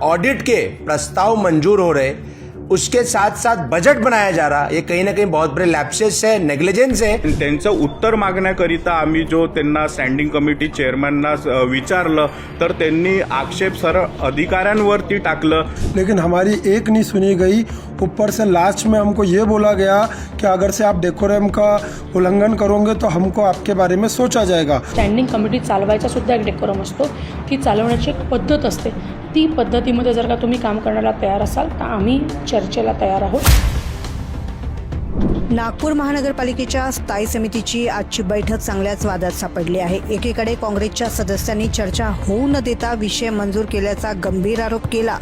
Audit के प्रस्ताव मंजूर हो रहे, उसके साथ साथ बजट बनाया जा रहा, ये कहीं ना कहीं बहुत बड़े लॅप्सेस है, नेग्लिजेंस है। त्यांचं उत्तर मागण्याकरिता आम्ही जो त्यांना स्टँडिंग कमिटी चेअरमॅनना विचारलं तर त्यांनी आक्षेप सरळ अधिकाऱ्यांवरती टाकलं। लेकिन हमारी एक नहीं सुनी गई। ऊपर से लास्ट में हमको ये बोला गया कि अगर से आप डेकोरम का उल्लंघन करोगे तो हमको आपके बारे में सोचा जाएगा। स्टँडिंग कमिटी चालवायचा सुद्धा एक डेकोरम असतो, ती चालवण्याची एक पद्धत असते। ती पद्धतीमध्ये जर का तुम्ही काम करण्याला तयार असाल तर आम्ही चर्चेला तयार आहोत। नागपूर महानगरपालिकेच्या स्थायी समितीची आजची बैठक चांगल्याच वादात सापडली आहे। एकीकडे काँग्रेसच्या सदस्यांनी चर्चा होऊ न देता विषय मंजूर केल्याचा गंभीर आरोप केला,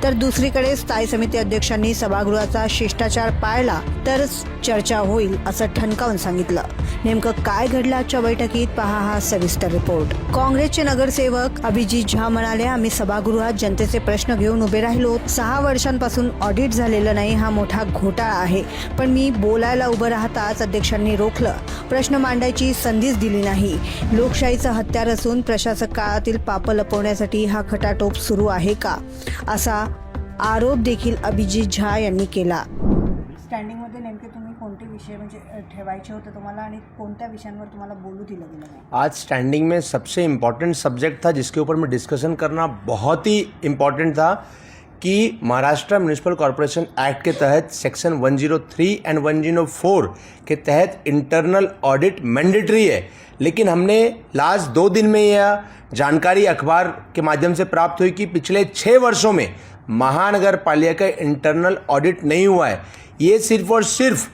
तर दुसरीकडे स्थायी समिती अध्यक्षांनी सभागृहाचा शिष्टाचार पाळला तर चर्चा होईल असं ठणकावून सांगितलं। नेमकं काय घडलं आजच्या बैठकीत, पहा हा सविस्तर रिपोर्ट। काँग्रेसचे नगरसेवक अभिजित झा म्हणाले, आम्ही सभागृहात जनतेचे प्रश्न घेऊन उभे राहिलो। 6 वर्षांपासून ऑडिट झालेलं नाही, हा मोठा घोटाळा आहे। पण मी बोलायला उभं राहताच अध्यक्षांनी रोखलं, प्रश्न मांडायची संधीच दिली नाही। लोकशाहीचं हत्यार असून प्रशासक काळातील पाप लपवण्यासाठी हा खटाटोप सुरू आहे का, असा आरोप देखील अभिजित झा यांनी केला। स्टँडिंगमध्ये नेमके तुम्ही कोणते विषय म्हणजे ठेवायचे होते तुम्हाला आणि कोणत्या विषयांवर तुम्हाला बोलू दिलं गेलं नाही? आज स्टैंडिंग में सबसे इम्पॉर्टेंट सब्जेक्ट था जिसके ऊपर में डिस्कशन करना बहुत ही इम्पॉर्टेंट था कि महाराष्ट्र म्यूनिसिपल कॉरपोरेशन एक्ट के तहत सेक्शन 103 एंड 104 के तहत इंटरनल ऑडिट मैंडेटरी है। लेकिन हमने लास्ट 2 दिन में यह जानकारी अखबार के माध्यम से प्राप्त हुई कि पिछले 6 वर्षों में महानगर पालिका का इंटरनल ऑडिट नहीं हुआ है। ये सिर्फ और सिर्फ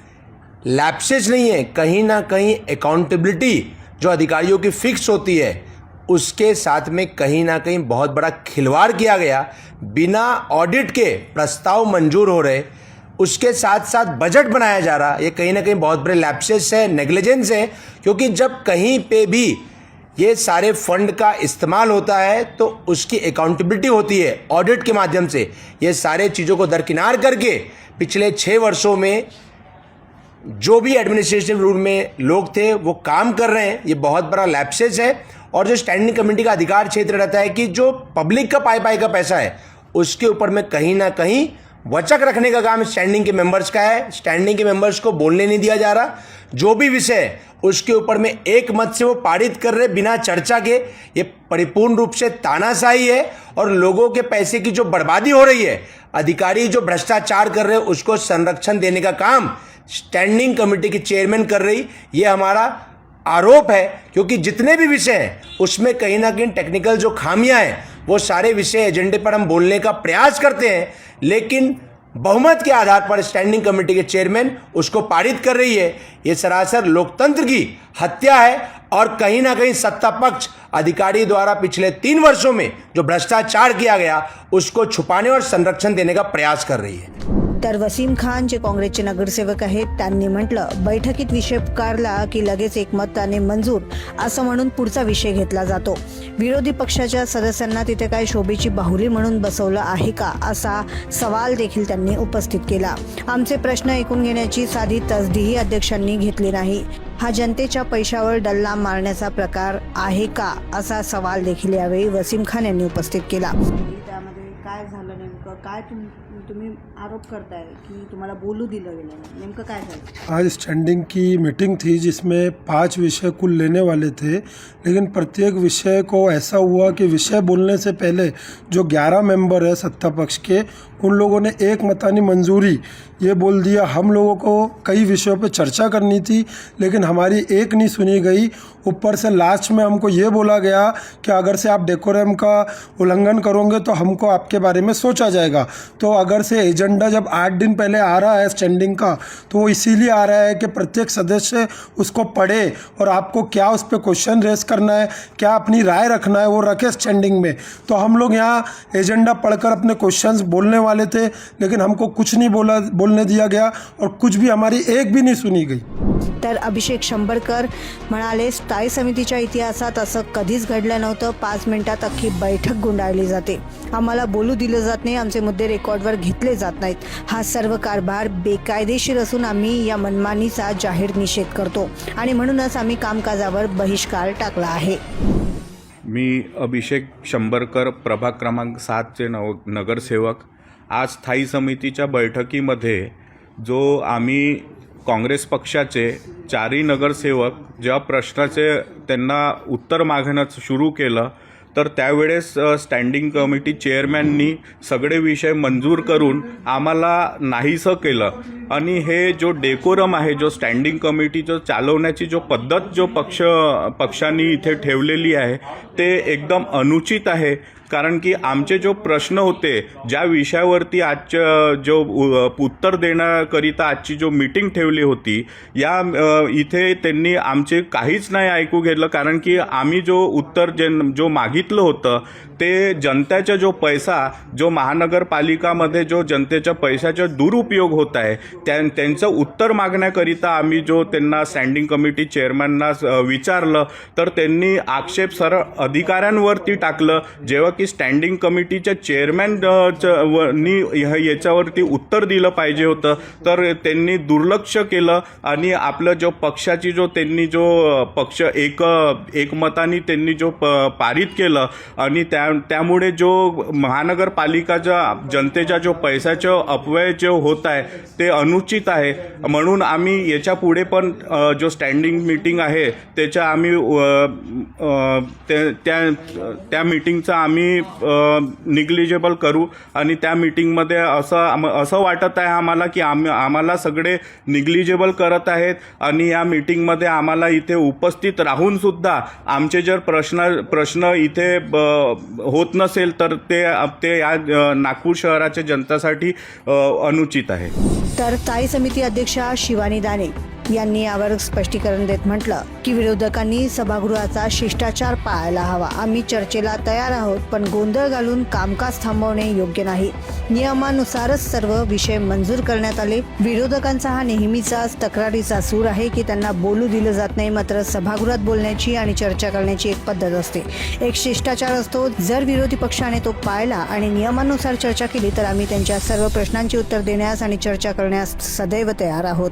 लैप्सेस नहीं है, कहीं ना कहीं अकाउंटेबिलिटी जो अधिकारियों की फिक्स होती है उसके साथ में कहीं ना कहीं बहुत बड़ा खिलवाड़ किया गया। बिना ऑडिट के प्रस्ताव मंजूर हो रहे, उसके साथ साथ बजट बनाया जा रहा, ये कहीं ना कहीं बहुत बड़े लैप्सेस है, नेग्लिजेंस है। क्योंकि जब कहीं पे भी ये सारे फंड का इस्तेमाल होता है तो उसकी अकाउंटेबिलिटी होती है ऑडिट के माध्यम से। ये सारे चीज़ों को दरकिनार करके पिछले 6 वर्षों में जो भी एडमिनिस्ट्रेटिव रूल में लोग थे वो काम कर रहे हैं, ये बहुत बड़ा लैप्सेस है। और जो स्टैंडिंग कमेटी का अधिकार क्षेत्र रहता है कि जो पब्लिक का पाई का पैसा है उसके ऊपर में कहीं ना कहीं वचक रखने का काम स्टैंडिंग के मेंबर्स का है। स्टैंडिंग के मेंबर्स को बोलने नहीं दिया जा रहा, जो भी विषय है उसके ऊपर में एक मत से वो पारित कर रहे बिना चर्चा के। ये परिपूर्ण रूप से तानाशाही है और लोगों के पैसे की जो बर्बादी हो रही है, अधिकारी जो भ्रष्टाचार कर रहे हैं उसको संरक्षण देने का काम स्टैंडिंग कमेटी की चेयरमैन कर रही, ये हमारा आरोप है। क्योंकि जितने भी विषय हैं उसमें कहीं ना कहीं टेक्निकल जो खामियां हैं वो सारे विषय एजेंडे पर हम बोलने का प्रयास करते हैं, लेकिन बहुमत के आधार पर स्टैंडिंग कमेटी के चेयरमैन उसको पारित कर रही है। ये सरासर लोकतंत्र की हत्या है और कहीं ना कहीं सत्ता पक्ष अधिकारी द्वारा पिछले 3 वर्षों में जो भ्रष्टाचार किया गया उसको छुपाने और संरक्षण देने का प्रयास कर रही है। तर वसीम खान जे काँग्रेसचे नगरसेवक आहेत त्यांनी म्हटलं, बैठकीत विषय पुकारला की लगेच एकमताने मंजूर असं म्हणून पुढचा विषय घेतला जातो। विरोधी पक्षाच्या सदस्यांना तिथे काय शोभेची बाहुली म्हणून बसवलं आहे का, असा सवाल देखील त्यांनी उपस्थित केला। आमचे प्रश्न ऐकून घेण्याची साधी तसदीही अध्यक्षांनी घेतली नाही। हा जनतेच्या पैशावर डल्ला मारण्याचा प्रकार आहे का, असा सवाल देखील यावेळी वसीम खान यांनी उपस्थित केला। त्यामध्ये काय झालं नेमकं, काय तुम्ही आरोप करताय की तुम्हाला बोलू दिलं गेलं नाही, नेमकं काय झालं? आज स्टैंडिंग की मीटिंग थी जिसमें 5 विषय कुल लेने वाले थे, लेकिन प्रत्येक विषय को ऐसा हुआ कि विषय बोलने से पहले जो 11 मेंबर है सत्ता पक्ष के, उन लोगों ने एक मतानी मंजूरी ये बोल दिया। हम लोगों को कई विषयों पे चर्चा करनी थी लेकिन हमारी एक नहीं सुनी गई। ऊपर से लास्ट में हमको ये बोला गया कि अगर से आप डेकोरम का उल्लंघन करोगे तो हमको आपके बारे में सोचा जाएगा। तो अगर से एजेंडा जब 8 दिन पहले आ रहा है स्टैंडिंग का, तो वो इसीलिए आ रहा है कि प्रत्येक सदस्य उसको पढ़े और आपको क्या उस पर क्वेश्चन रेस करना है, क्या अपनी राय रखना है वो रखे स्टैंडिंग में। तो हम लोग यहाँ एजेंडा पढ़कर अपने क्वेश्चंस बोलने वाले थे, लेकिन हमको कुछ नहीं बोलने दिया गया और कुछ भी हमारी एक भी नहीं सुनी गई। तर अभिषेक शंभरकर म्हणाले, स्थायी समितीच्या इतिहासात असं कधीच घडलं नव्हतं। 5 मिनिटात अख्खी बैठक गुंडाळली जाते, आम्हाला बोलू दिलं जात नाही, आमचे मुद्दे रेकॉर्डवर घेतले जात नाहीत। हा सर्व कारभार बेकायदेशीर असून आम्ही या मनमानीचा जाहीर निषेध करतो आणि म्हणूनच आम्ही कामकाजावर बहिष्कार टाकला आहे। मी अभिषेक शंभरकर, प्रभाग क्रमांक 7चे नगरसेवक. आज स्थायी समितीच्या बैठकीमध्ये जो आम्ही काँग्रेस पक्षाचे 4 नगरसेवक ज्या प्रश्नाचे त्यांना उत्तर मागणं सुरू केलं, तर त्यावेळेस स्टँडिंग कमिटी चेअरमॅननी सगळे विषय मंजूर करून आम्हाला नाहीसं केलं. आणि हे जो डेकोरम आहे, जो स्टँडिंग कमिटी जो चालवण्याची जो पद्धत जो पक्षांनी इथे ठेवलेली आहे, ते एकदम अनुचित आहे. कारण की आमचे जो प्रश्न होते, ज्या विषयावरती आजच्या जो उत्तर देण्याकरिता आजची जो मीटिंग ठेवली होती, या इथे त्यांनी आमचे काहीच नाही ऐकू घेतलं. कारण की आम्ही जो उत्तर जो मागितलं होतं ते जनतेचा जो पैसा, जो महानगरपालिकामध्ये जो जनतेच्या पैशाचा दुरुपयोग होत आहे, त्यांचं उत्तर मागण्याकरिता आम्ही जो त्यांना स्टँडिंग कमिटी चेअरमॅनना विचारलं, तर त्यांनी आक्षेप सरळ अधिकाऱ्यांवरती टाकलं. जेव्हा की स्टँडिंग कमिटीच्या चेअरमॅननी याच्यावरती उत्तर दिलं पाहिजे होतं, तर त्यांनी दुर्लक्ष केलं. आणि आपलं जो पक्षाची जो त्यांनी जो पक्ष एकमताने त्यांनी जो पारित केलं, आणि त्यामुळे जो महानगरपालिकाच्या जनतेच्या जो पैशाचा अपव्यय जो होत आहे ते अनुचित आहे. म्हणून आम्ही याच्या पुढे पण जो स्टँडिंग मीटिंग आहे त्याच्या आम्ही त्या मीटिंगचा आम्ही निग्लिजेबल करू. आणि त्या मीटिंगमध्ये असं वाटत आहे आम्हाला की आम्हाला सगळे निग्लिजेबल करत आहेत. आणि या मीटिंगमध्ये आम्हाला इथे उपस्थित राहून सुद्धा आमचे जर प्रश्न इथे होत नसेल तर ते या नागपूर शहराच्या जनतेसाठी अनुचित आहे. तर स्थायी समिती अध्यक्षा शिवानी दाने यांनी यावर स्पष्टीकरण देत म्हटलं की विरोधकांनी सभागृहाचा शिष्टाचार पाळायला हवा. आम्ही चर्चेला तयार आहोत, पण गोंधळ घालून कामकाज थांबवणे योग्य नाही. नियमानुसारच सर्व विषय मंजूर करण्यात आले. विरोधकांचा हा नेहमीचाच तक्रारीचा सूर आहे की त्यांना बोलू दिलं जात नाही. मात्र सभागृहात बोलण्याची आणि चर्चा करण्याची एक पद्धत असते, एक शिष्टाचार असतो. जर विरोधी पक्षाने तो पाळला आणि नियमानुसार चर्चा केली तर आम्ही त्यांच्या सर्व प्रश्नांची उत्तर देण्यास आणि चर्चा करण्यास सदैव तयार आहोत.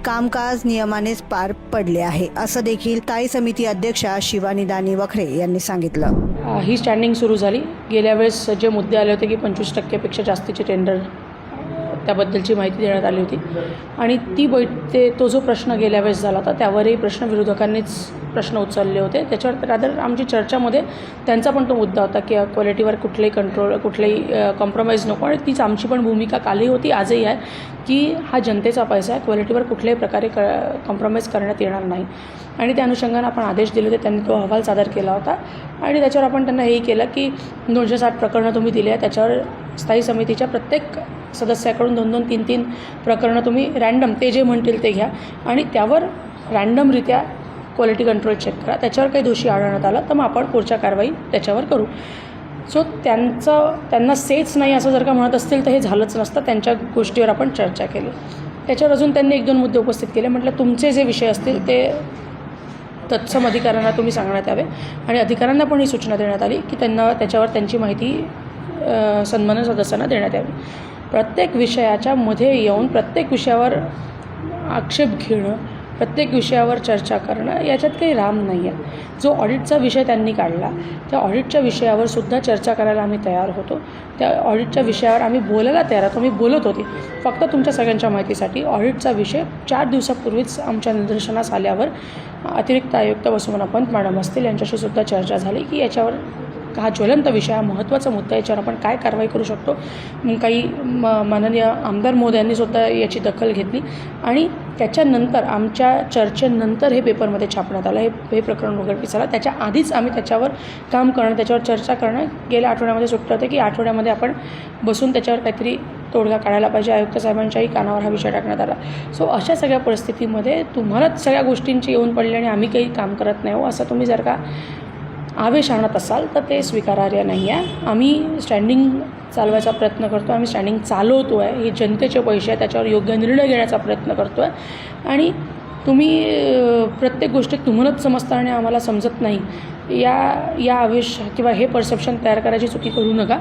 कामकाज नियमानेच पार पडले आहे, असं देखील स्थायी समिती अध्यक्षा शिवानी दानी वखरे यांनी सांगितलं. ही स्टँडिंग सुरू झाली. गेल्या वेळेस जे मुद्दे आले होते की 25% जास्तीचे टेंडर, त्याबद्दलची माहिती देण्यात आली होती. आणि तो जो प्रश्न गेल्या वेळेस झाला होता त्यावरही विरोधकांनीच प्रश्न उचलले होते. त्याच्यावर रादर आमची चर्चामध्ये त्यांचा पण तो मुद्दा होता की क्वालिटीवर कुठलेही कॉम्प्रोमाइज नको. आणि तीच आमची पण भूमिका कालही होती, आजही आहे, की हा जनतेचा पैसा आहे, क्वालिटीवर कुठल्याही प्रकारे कॉम्प्रोमाइज करण्यात येणार नाही. आणि त्या अनुषंगाने आपण आदेश दिले होते, त्यांनी तो अहवाल सादर केला होता. आणि त्याच्यावर आपण त्यांना हेही केलं की 260 प्रकरणं तुम्ही दिली आहे, त्याच्यावर स्थायी समितीच्या प्रत्येक सदस्याकडून 2-2, 3-3 प्रकरणं तुम्ही रँडम ते जे म्हणतील ते घ्या आणि त्यावर रँडमरित्या क्वालिटी कंट्रोल चेक करा. त्याच्यावर काही दोषी आढळण्यात आला तर मग आपण पुढच्या कारवाई त्याच्यावर करू. सो त्यांना सेच नाही असं जर का म्हणत असतील तर हे झालंच नसतं. त्यांच्या गोष्टीवर आपण चर्चा केली. त्याच्यावर अजून त्यांनी 1-2 मुद्दे उपस्थित केले. म्हटलं तुमचे जे विषय असतील ते तत्सम अधिकाऱ्यांना तुम्ही सांगण्यात यावे. आणि अधिकाऱ्यांना पण ही सूचना देण्यात आली की त्यांना त्याच्यावर त्यांची माहिती सन्मान्य सदस्यांना देण्यात यावी. प्रत्येक विषयाच्या मध्ये येऊन प्रत्येक विषयावर आक्षेप घेणं, प्रत्येक विषयावर चर्चा करणं याच्यात काही राम नाही आहे. जो ऑडिटचा विषय त्यांनी काढला त्या ऑडिटच्या विषयावर सुद्धा चर्चा करायला आम्ही तयार होतो. त्या ऑडिटच्या विषयावर आम्ही बोलायला तयार होतो. मी बोलत होती. फक्त तुमच्या सगळ्यांच्या माहितीसाठी ऑडिटचा विषय 4 दिवसापूर्वीच आमच्या निदर्शनास आल्यावर अतिरिक्त आयुक्त वसुमनापंत मॅडम असतील यांच्याशी सुद्धा चर्चा झाली की याच्यावर हा ज्वलंत विषय, हा महत्त्वाचा मुद्दा, याच्यावर आपण काय कारवाई करू शकतो. काही माननीय आमदार महोदयांनी सुद्धा याची दखल घेतली आणि त्याच्यानंतर आमच्या चर्चेनंतर हे पेपरमध्ये छापण्यात आलं. हे प्रकरण उघडकीस आलं. त्याच्या आधीच आम्ही त्याच्यावर काम करणं, त्याच्यावर चर्चा करणं गेल्या आठवड्यामध्ये सुटलं होतं की आठवड्यामध्ये आपण बसून त्याच्यावर काहीतरी तोडगा काढायला पाहिजे. आयुक्त साहेबांच्याही कानावर हा विषय टाकण्यात आला. सो अशा सगळ्या परिस्थितीमध्ये तुम्हालाच सगळ्या गोष्टींची येऊन पडली आणि आम्ही काही काम करत नाही हो असं तुम्ही जर का आवेश आणत असाल तर ते स्वीकारार्ह नाही आहे. आम्ही स्टँडिंग चालवायचा प्रयत्न करतो, आम्ही स्टँडिंग चालवतो आहे. हे जनतेचे पैसे आहे, त्याच्यावर योग्य निर्णय घेण्याचा प्रयत्न करतो आहे. आणि तुम्ही प्रत्येक गोष्टी तुम्हालाच समजता आणि आम्हाला समजत नाही या आवेश किंवा हे परसेप्शन तयार करायची चुकी करू नका.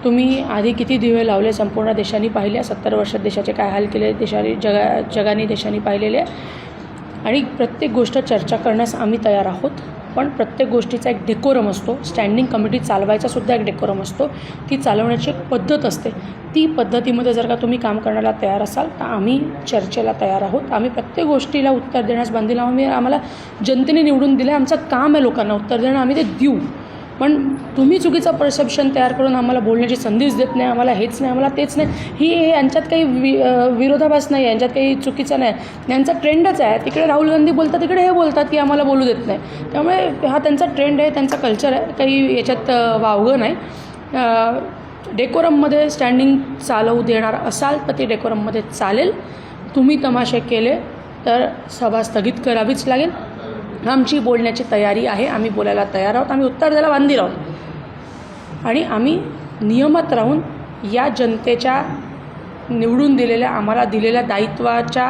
तुम्ही आधी किती दिवे लावले संपूर्ण देशाने पाहिले. 70 वर्षात देशाचे काय हाल केले जगाने देशाने पाहिलेले. आणि प्रत्येक गोष्ट चर्चा करण्यास आम्ही तयार आहोत. पण प्रत्येक गोष्टीचा एक डेकोरम असतो. स्टँडिंग कमिटी चालवायचा सुद्धा एक डेकोरम असतो. ती चालवण्याची एक पद्धत असते. ती पद्धतीमध्ये जर का तुम्ही काम करण्याला तयार असाल तर आम्ही चर्चेला तयार आहोत. आम्ही प्रत्येक गोष्टीला उत्तर देण्यास बांधील आहोत. आम्हाला जनतेने निवडून दिलं आहे. आमचं काम आहे लोकांना उत्तर देणं. आम्ही ते देऊ. पण तुम्ही चुकीचं परसेप्शन तयार करून आम्हाला बोलण्याची संधीच देत नाही. आम्हाला हेच नाही, आम्हाला तेच नाही. ही यांच्यात काही विरोधाभास नाही आहे, यांच्यात काही चुकीचं नाही. यांचा ट्रेंडच आहे. तिकडे राहुल गांधी बोलतात, तिकडे हे बोलतात की आम्हाला बोलू देत नाही. त्यामुळे हा त्यांचा ट्रेंड आहे, त्यांचा कल्चर आहे. काही याच्यात वावगं नाही. डेकोरममध्ये स्टँडिंग चालवू देणार असाल तर ते डेकोरममध्ये चालेल. तुम्ही तमाशे केले तर सभा स्थगित करावीच लागेल. आमची बोलण्याची तयारी आहे. आम्ही बोलायला तयार आहोत. आम्ही उत्तर द्यायला बांधील आहोत. आणि आम्ही नियमात राहून या जनतेच्या निवडून दिलेल्या, आम्हाला दिलेल्या दायित्वाच्या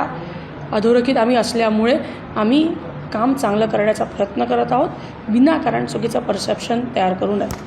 अधोरेखित आम्ही असल्यामुळे आम्ही काम चांगलं करण्याचा प्रयत्न करत आहोत. विनाकारण चुकीचं परसेप्शन तयार करू नये.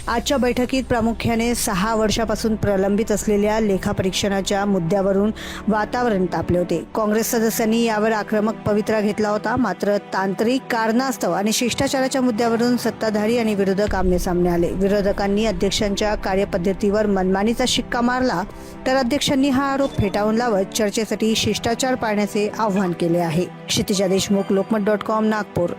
आजच्या बैठकीत प्रामुख्याने 6 वर्षापासून प्रलंबित असलेल्या लेखापरीक्षणाच्या मुद्द्यावरून वातावरण तापले होते. काँग्रेस सदस्यांनी यावर आक्रमक पवित्रा घेतला होता. मात्र तांत्रिक कारणास्तव आणि शिष्टाचाराच्या मुद्द्यावरून सत्ताधारी आणि विरोधक आमनेसामने आले. विरोधकांनी अध्यक्षांच्या कार्यपद्धतीवर मनमानीचा शिक्का मारला तर अध्यक्षांनी हा आरोप फेटाळून लावत चर्चेसाठी शिष्टाचार पाळण्याचे आवाहन केले आहे. क्षितिजा देशमुख, लोकमत.com, नागपूर.